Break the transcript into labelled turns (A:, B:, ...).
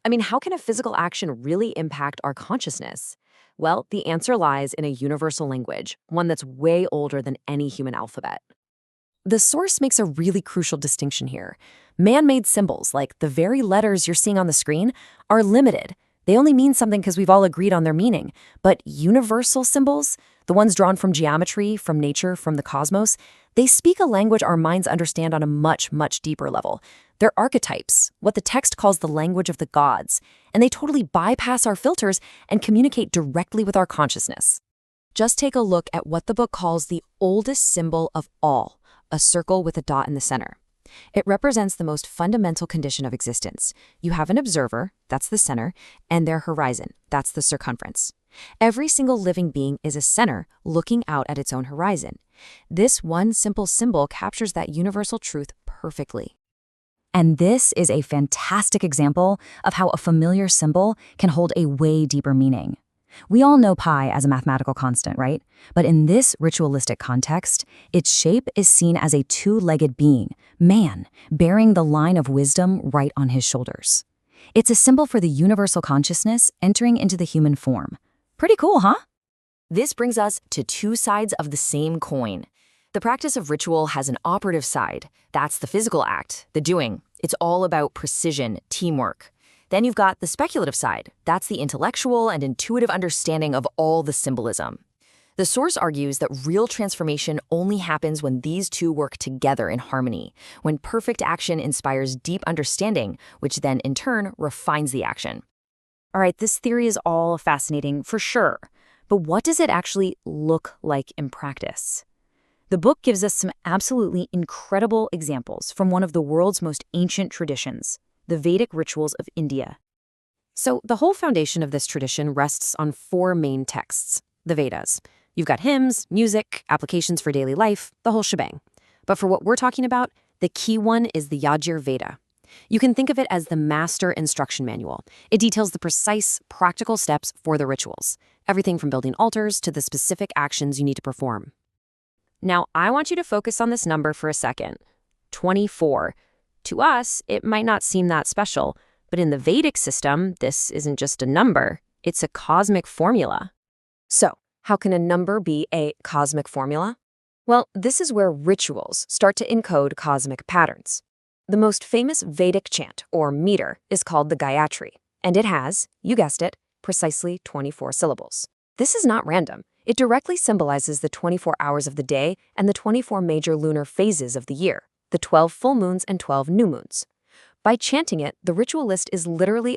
A: How can a physical action really impact our consciousness? Well, the answer lies in a universal language, one that's way older than any human alphabet. The source makes a really crucial distinction here. Man-made symbols, like the very letters you're seeing on the screen, are limited. They only mean something because we've all agreed on their meaning. But universal symbols, the ones drawn from geometry, from nature, from the cosmos, they speak a language our minds understand on a much, much deeper level. They're archetypes, what the text calls the language of the gods, and they totally bypass our filters and communicate directly with our consciousness. Just take a look at what the book calls the oldest symbol of all, a circle with a dot in the center. It represents the most fundamental condition of existence. You have an observer, that's the center, and their horizon, that's the circumference. Every single living being is a center looking out at its own horizon. This one simple symbol captures that universal truth perfectly. And this is a fantastic example of how a familiar symbol can hold a way deeper meaning. We all know pi as a mathematical constant, right? But in this ritualistic context, its shape is seen as a two-legged being, man, bearing the line of wisdom right on his shoulders. It's a symbol for the universal consciousness entering into the human form. Pretty cool, huh? This brings us to two sides of the same coin. The practice of ritual has an operative side. That's the physical act, the doing. It's all about precision, teamwork. Then you've got the speculative side. That's the intellectual and intuitive understanding of all the symbolism. The source argues that real transformation only happens when these two work together in harmony, when perfect action inspires deep understanding, which then in turn refines the action. All right, this theory is all fascinating for sure, but what does it actually look like in practice? The book gives us some absolutely incredible examples from one of the world's most ancient traditions, the Vedic rituals of India. So the whole foundation of this tradition rests on four main texts, the Vedas. You've got hymns, music, applications for daily life, the whole shebang. But for what we're talking about, the key one is the Yajur Veda. You can think of it as the master instruction manual. It details the precise, practical steps for the rituals, everything from building altars to the specific actions you need to perform. Now, I want you to focus on this number for a second. 24. To us, it might not seem that special, but in the Vedic system, this isn't just a number, it's a cosmic formula. So, how can a number be a cosmic formula? Well, this is where rituals start to encode cosmic patterns. The most famous Vedic chant, or meter, is called the Gayatri, and it has, you guessed it, precisely 24 syllables. This is not random. It directly symbolizes the 24 hours of the day and the 24 major lunar phases of the year, the 12 full moons and 12 new moons. By chanting it, the ritualist is literally